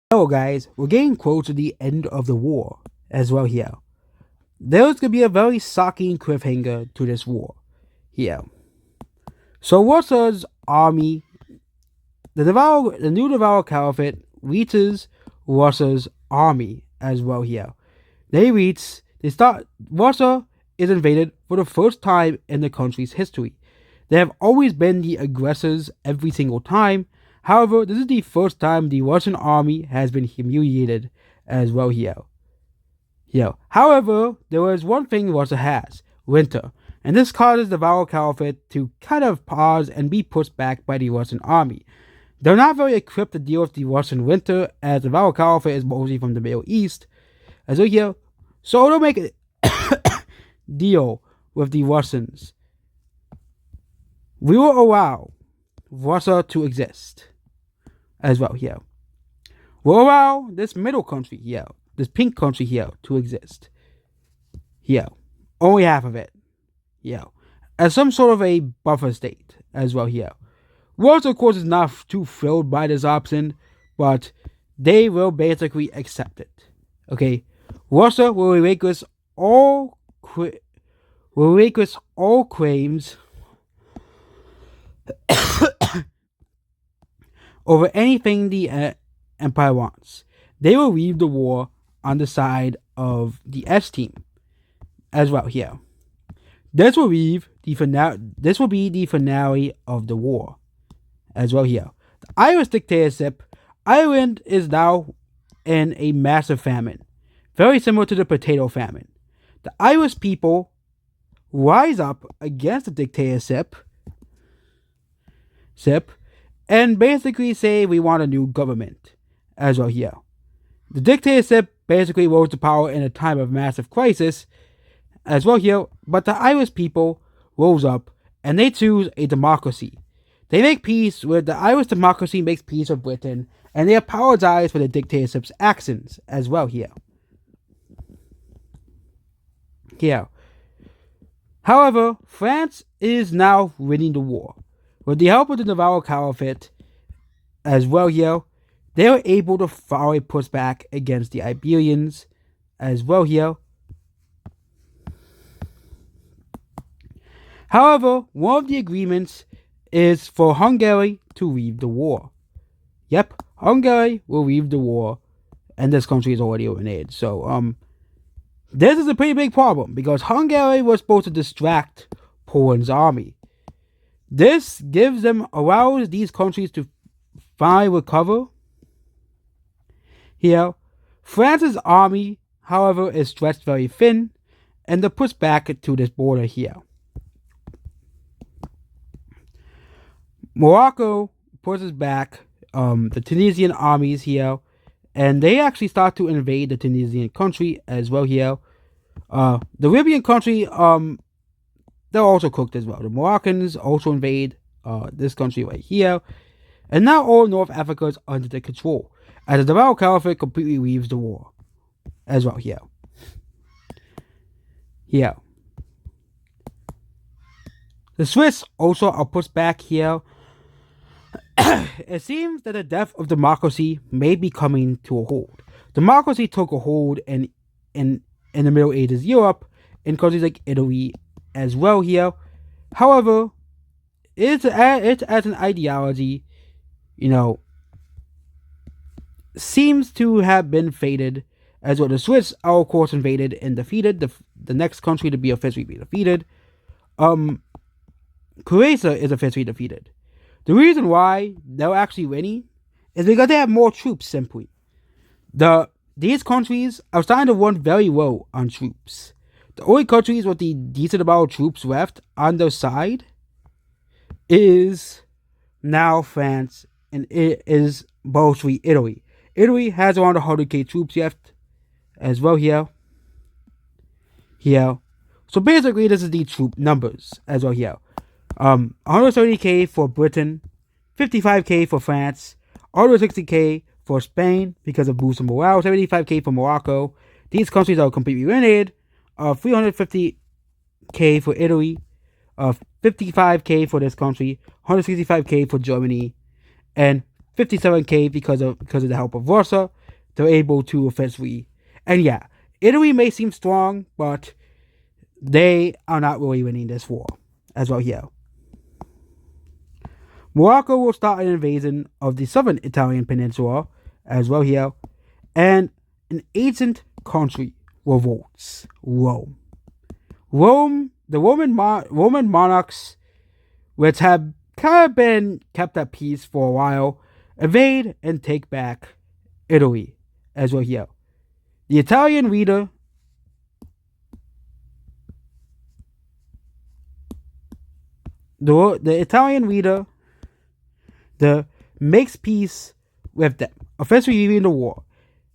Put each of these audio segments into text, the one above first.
Hello guys, we're getting close to the end of the war as well here. There's gonna be a very shocking cliffhanger to this war here. So Russia's army, the new Devour Caliphate reaches Russia's army as well here. Russia is invaded for the first time in the country's history. They have always been the aggressors every single time. However, this is the first time the Russian army has been humiliated as well here. However, there is one thing Russia has: winter, and this causes the Varal Caliphate to kind of pause and be pushed back by the Russian army. They're not very equipped to deal with the Russian winter, as the Varal Caliphate is mostly from the Middle East, as well here. So they'll make a deal with the Russians. We will allow Russia to exist as well here. We'll allow this middle country here, this pink country here, to exist. Here. Only half of it. Here. As some sort of a buffer state as well here. Russia, of course, is not too thrilled by this option, but they will basically accept it. Okay? Russia will relinquish all claims over anything the Empire wants. They will leave the war on the side of the S team as well here. This will be the finale of the war as well here. The Irish dictatorship. Ireland is now in a massive famine, very similar to the potato famine. The Irish people rise up against the dictatorship and basically say we want a new government as well here. The dictatorship basically rose to power in a time of massive crisis as well here, but the Irish people rose up and they choose a democracy. The Irish democracy makes peace with Britain, and they apologize for the dictatorship's actions as well here. However, France is now winning the war. With the help of the Navarro Caliphate as well here, they were able to finally push back against the Iberians as well here. However, one of the agreements is for Hungary to leave the war. Yep, Hungary will leave the war, and this country is already eliminated. So, this is a pretty big problem because Hungary was supposed to distract Poland's army. This allows these countries to finally recover. Here, France's army, however, is stretched very thin, and they're pushed back to this border here. Morocco pushes back the Tunisian armies here, and they actually start to invade the Tunisian country as well here. The Libyan country, they're also cooked as well. The Moroccans also invade this country right here, and now all North Africa is under their control, as the Devour Caliphate completely leaves the war as well here. The Swiss also are pushed back here. It seems that the death of democracy may be coming to a hold. Democracy took a hold in the Middle Ages Europe, in countries like Italy as well here. However, it's as an ideology, seems to have been faded as well. The Swiss are of course invaded and defeated. The next country to be officially defeated. Croatia is officially defeated. The reason why they're actually winning is because they have more troops, simply. These countries are starting to run very low on troops. The only countries with the decent amount of troops left on their side is now France, and it is mostly Italy. Italy has around 100k troops left as well here. So basically, this is the troop numbers as well here. 130k for Britain, 55k for France, 160k for Spain because of boost of morale, 75k for Morocco. These countries are completely eliminated. 350k for Italy, 55k for this country, 165k for Germany, and 57K because of the help of Russia. They're able to offensively, and yeah, Italy may seem strong, but they are not really winning this war as well here. Morocco will start an invasion of the southern Italian peninsula as well here, and an ancient country revolts, Rome. The Roman monarchs, which have kind of been kept at peace for a while, invade and take back Italy as well here. The Italian leader makes peace with them, officially leaving the war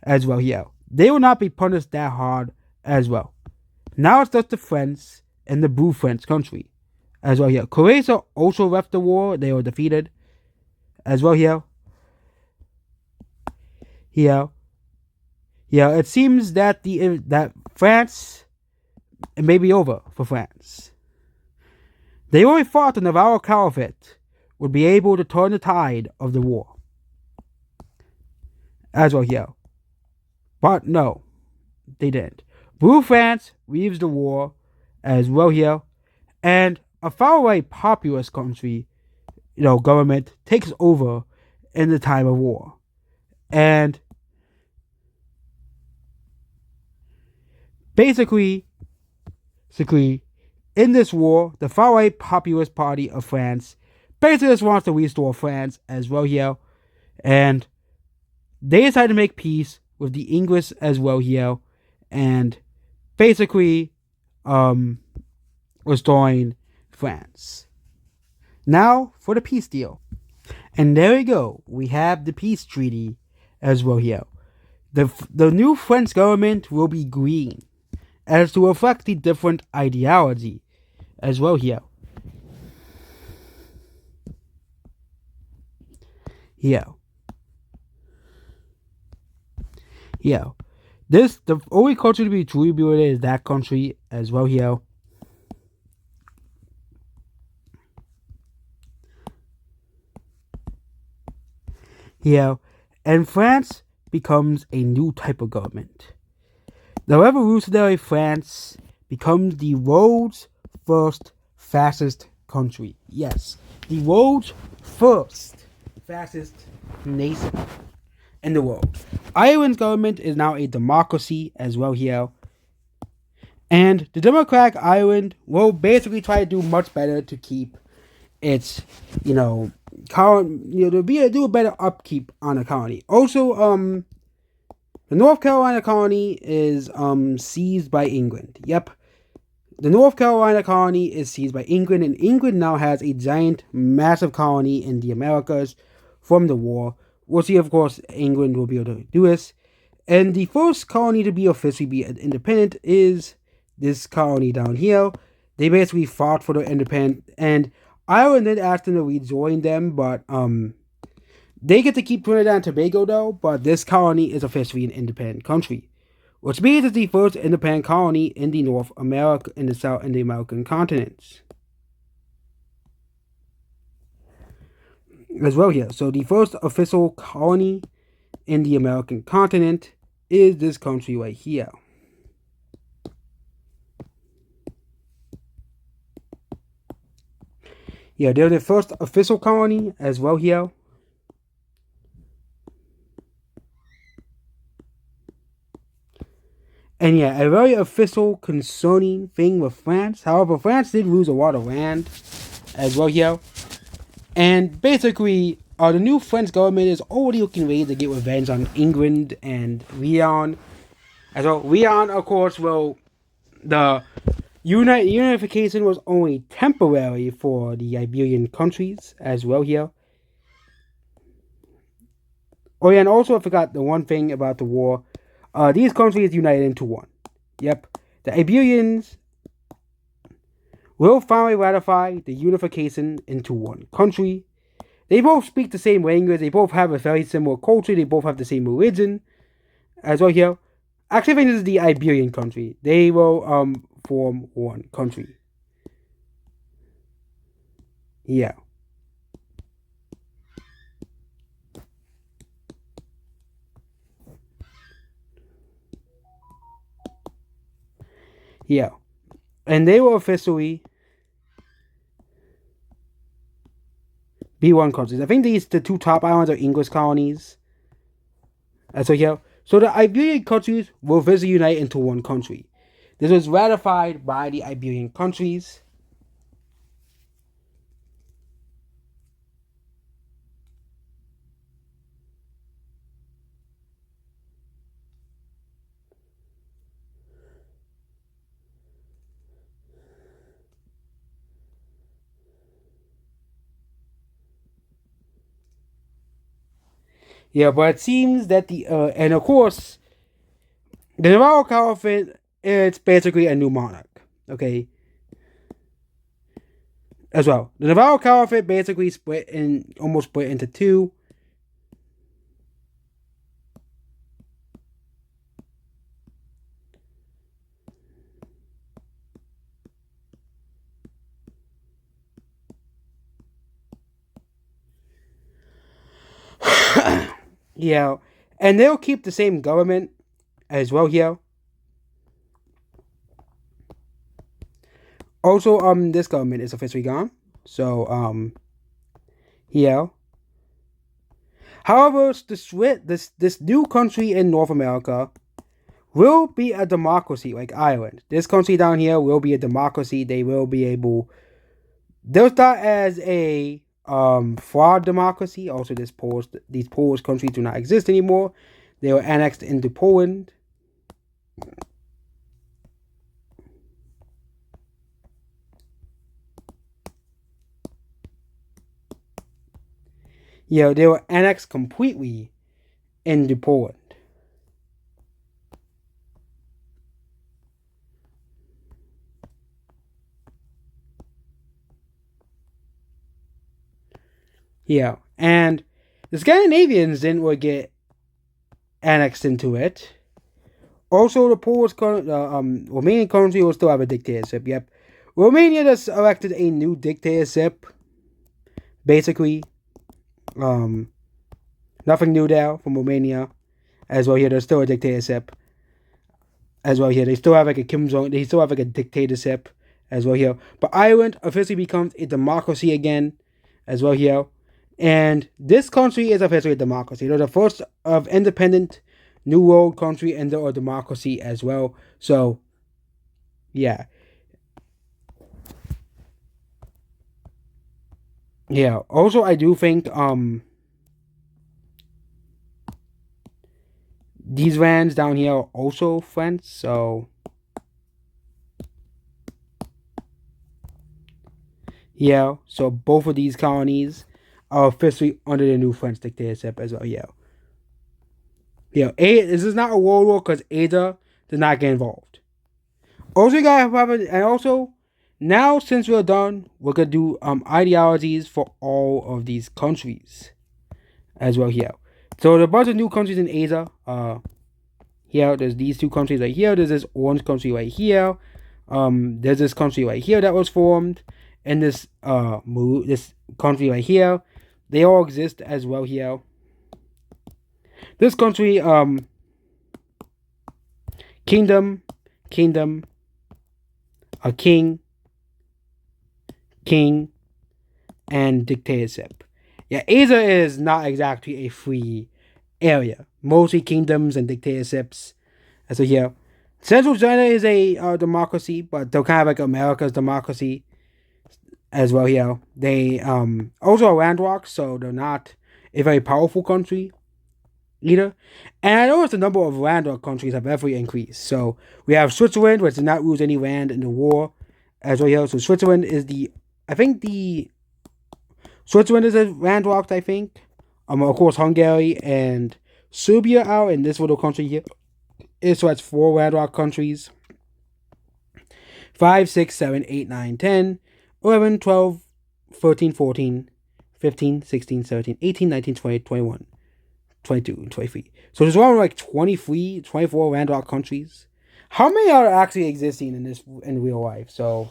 as well here. They will not be punished that hard as well. Now it's just the French and the Blue French country as well here. Croatia also left the war. They were defeated as well here. It seems that that France, it may be over for France. They only thought the Navarro Caliphate would be able to turn the tide of the war as well here. But no, they didn't. Blue France leaves the war as well here, and a faraway populist country, government takes over in the time of war. And basically, in this war, the faraway populist party of France basically just wants to restore France as well here, and they decided to make peace with the English as well here, and basically restoring France. Now for the peace deal. And there we go. We have the peace treaty as well here. The new French government will be green, as to reflect the different ideology as well here. The only country to be truly built is that country as well here. And France becomes a new type of government. The revolutionary France becomes the world's first fascist country. Yes, the world's first fascist nation in the world. Ireland's government is now a democracy as well here. And the Democratic Ireland will basically try to do much better to keep its, do a better upkeep on the colony. Also, the North Carolina colony is seized by England. Yep. The North Carolina colony is seized by England, and England now has a giant, massive colony in the Americas from the war. We'll see, of course, England will be able to do this. And the first colony to be officially independent is this colony down here. They basically fought for their independence, and Ireland did ask them to rejoin them, but they get to keep Trinidad and Tobago though, but this colony is officially an independent country, which means it's the first independent colony in the North America, in the American continents. As well here. So the first official colony in the American continent is this country right here. They're the first official colony as well here. And a very official concerning thing with France. However, France did lose a lot of land as well here. And basically, the new French government is already looking ready to get revenge on England and Leon. As well, Leon, of course, the unification was only temporary for the Iberian countries as well here. Oh yeah, and also I forgot the one thing about the war. These countries united into one. Yep. The Iberians will finally ratify the unification into one country. They both speak the same language. They both have a very similar culture. They both have the same religion as well here. Actually, I think this is the Iberian country. They will form one country. Yeah. And they will officially be one country. I think the two top islands are English colonies. So yeah. So the Iberian countries will officially unite into one country. This was ratified by the Iberian countries. Yeah, but it seems that and of course the Navarro Caliphate, it's basically a new monarch. Okay. As well, the Navarro Caliphate basically almost split into two. Yeah, and they'll keep the same government as well here. Also, this government is officially gone. So, yeah. However, this new country in North America will be a democracy like Ireland. This country down here will be a democracy. They will be able. They'll start as a flawed democracy. Also, these Polish countries do not exist anymore. They were annexed into Poland. Yeah, they were annexed completely into Poland. Yeah, and the Scandinavians didn't really get annexed into it. Also, the Romanian country will still have a dictatorship. Yep, Romania just elected a new dictatorship. Basically, nothing new there from Romania. As well, here there's still a dictatorship. As well, here they still have like a Kim Jong. They still have like a dictatorship. As well here, but Ireland officially becomes a democracy again. As well here, and this country is officially a democracy. They're the first of independent New World country and they're a democracy as well. So, yeah. Yeah. Also, I do think these lands down here are also French. So, yeah. So both of these colonies are officially under the new French dictatorship as well. Yeah. Yeah. This is not a world war because Ada did not get involved. Also, you gotta have and also now since we're done, we're gonna do ideologies for all of these countries as well here. So there are a bunch of new countries in Asia. Here there's these two countries right here. There's this orange country right here. There's this country right here that was formed, and this this country right here. They all exist as well here. This country, kingdom, a king, and dictatorship. Yeah, Asia is not exactly a free area. Mostly kingdoms and dictatorships. And so here, Central China is a democracy, but they're kind of like America's democracy as well here. They also are landlocked, so they're not a very powerful country either. And I noticed the number of landlocked countries have definitely increased. So we have Switzerland, which did not lose any land in the war as well here. So Switzerland is Switzerland is landlocked, I think. Of course, Hungary and Serbia are in this little country here. So that's 4 landlocked countries. 5, 6, 7, 8, 9, 10, 11, 12, 13, 14, 15, 16, 17, 18, 19, 20, 21, 22, and 23. So there's around like 23, 24 landlocked countries. How many are actually existing in real life? So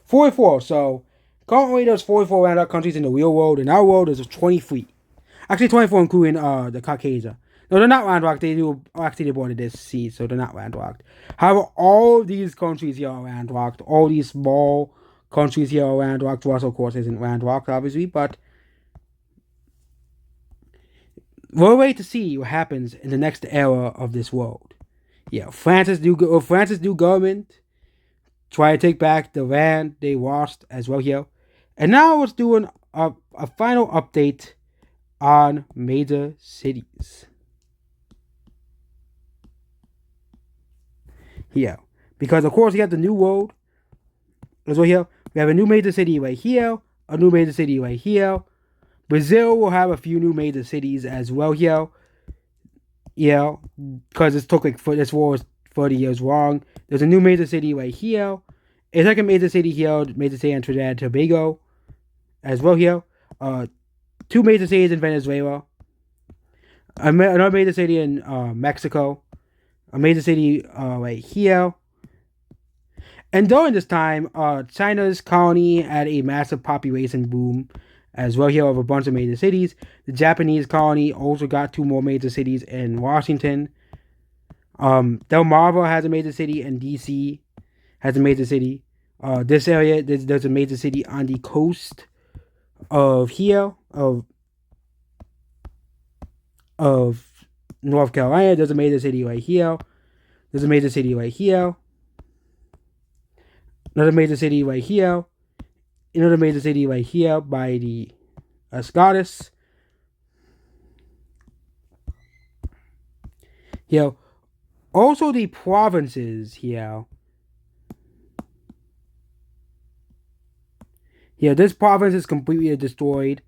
44. So currently there's 44 landlocked countries in the real world. In our world, there's 23. Actually, 24 including the Caucasia. No, they're not landlocked. They do actually they border this sea, so they're not landlocked. However, all these countries here are landlocked. All these small countries here are landlocked. Russia, of course, isn't landlocked, obviously, but we'll wait to see what happens in the next era of this world. Yeah, France's new government try to take back the land they lost as well here. And now let's do a final update on major cities. Here. Because of course you have the new world as well here. We have a new major city right here, a new major city right here. Brazil will have a few new major cities as well here. Yeah, because it took this war was 30 years long. There's a new major city right here. A second major city here, major city in Trinidad and Tobago as well here. Two major cities in Venezuela. Another major city in Mexico. A major city right here. And during this time, China's colony had a massive population boom as well here of a bunch of major cities. The Japanese colony also got two more major cities in Washington. Delmarva has a major city, and DC has a major city. This area, there's a major city on the coast of here, of North Carolina. There's a major city right here. There's a major city right here. Another major city right here. Another major city right here by the Scottish. Here. Also the provinces here. Here, this province is completely destroyed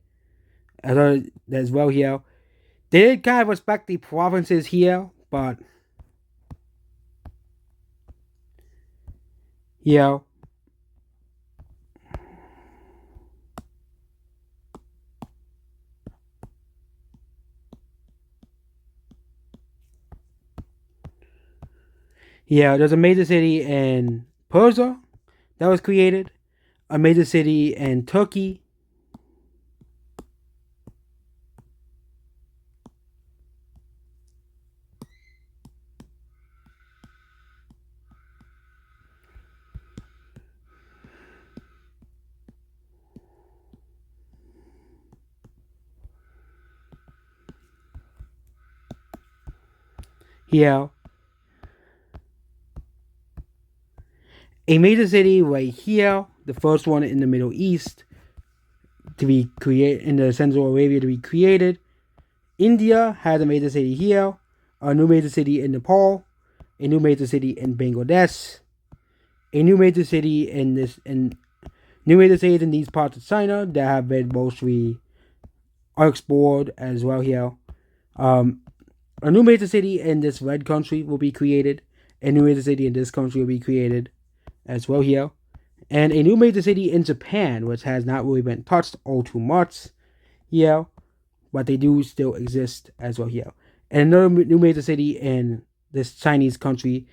as well here. They did kind of respect the provinces here, but yeah. Yeah, there's a major city in Persia that was created, a major city in Turkey. Yeah. A major city right here, the first one in the Middle East to be created, in the Central Arabia to be created. India has a major city here, a new major city in Nepal, a new major city in Bangladesh, a new major city in new major cities in these parts of China that have been mostly unexplored as well here. A new major city in this red country will be created. A new major city in this country will be created as well here. And a new major city in Japan, which has not really been touched all too much here, but they do still exist as well here. And another new major city in this Chinese country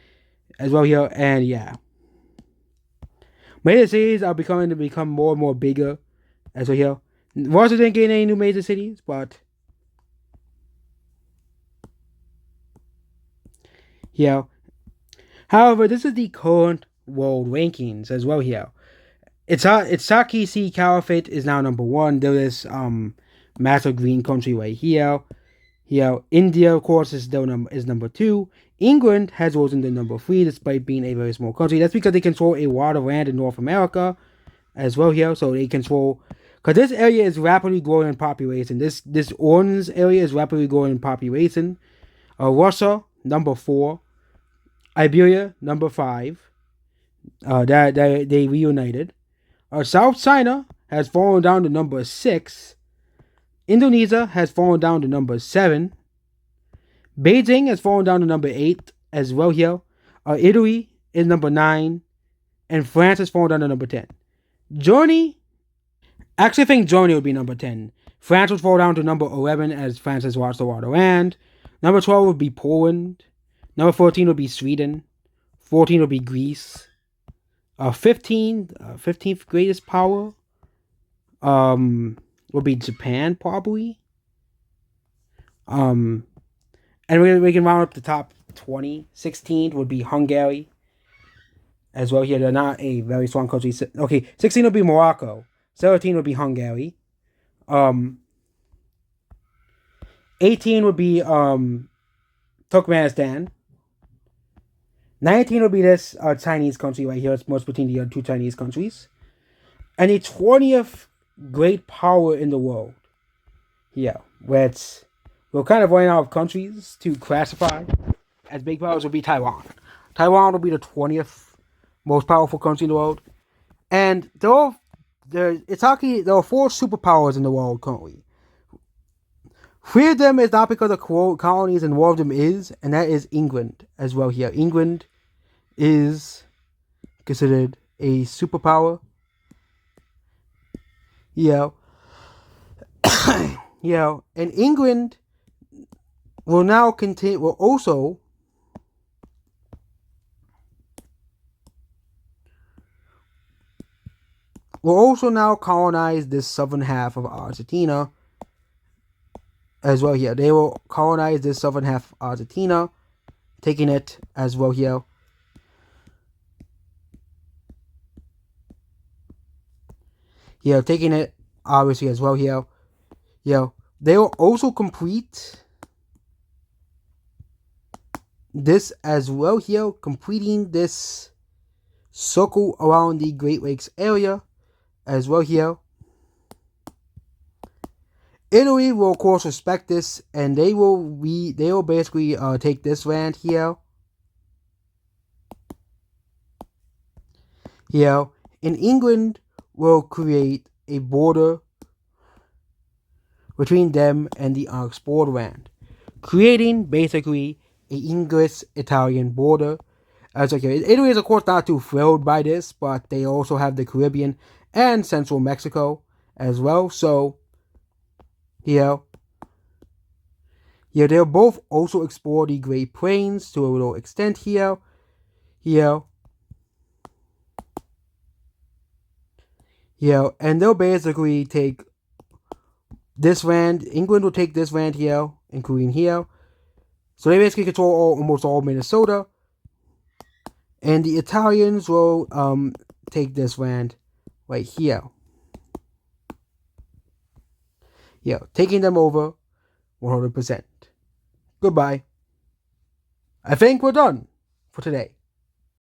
as well here. And yeah, major cities are become more and more bigger as well here. Russia didn't get any new major cities, but yeah. However, this is the current world rankings as well here. Saki Sea Caliphate is now number one. There is massive green country right here. Here, India, of course, is number two. England has risen to number three, despite being a very small country. That's because they control a lot of land in North America, as well here. So they control, because this area is rapidly growing in population. This orange area is rapidly growing in population. Russia, number 4. Iberia, number 5. That they reunited. South China has fallen down to number 6. Indonesia has fallen down to number 7. Beijing has fallen down to number 8 as well here. Italy is number 9. And France has fallen down to number 10. Germany, actually I think Germany would be number 10. France would fall down to number 11 as France has lost a lot of land. Number 12 would be Poland. Number 14 would be Sweden. 14 would be Greece. 15th greatest power would be Japan probably. And we can round up the top 20. 16 would be Hungary as well. Here, they're not a very strong country. Okay, 16 would be Morocco. 17 would be Hungary. 18 would be Turkmenistan. 19 would be this Chinese country right here. It's most between the two Chinese countries. And the 20th great power in the world. Yeah, where we're kind of running out of countries to classify as big powers would be Taiwan. Taiwan will be the 20th most powerful country in the world. And there are 4 superpowers in the world currently. 3 of them is not because of colonies, and one of them is, and that is England as well here. England is considered a superpower. Yeah. Yeah, and England will now also now colonize this southern half of Argentina as well here. They will colonize this southern half of Argentina, taking it as well here. Yeah, taking it obviously as well here. Yeah, they will also complete this as well here, completing this circle around the Great Lakes area as well here. Italy will of course respect this, and they will basically take this land here. Here, and England will create a border between them and the unexplored land, creating basically an English-Italian border. Italy is of course not too thrilled by this, but they also have the Caribbean and central Mexico as well. So, they'll both also explore the Great Plains to a little extent here. And they'll basically take this land. England will take this land here, including here. So they basically control almost all Minnesota. And the Italians will take this land right here. Yeah, taking them over 100%. Goodbye. I think we're done for today.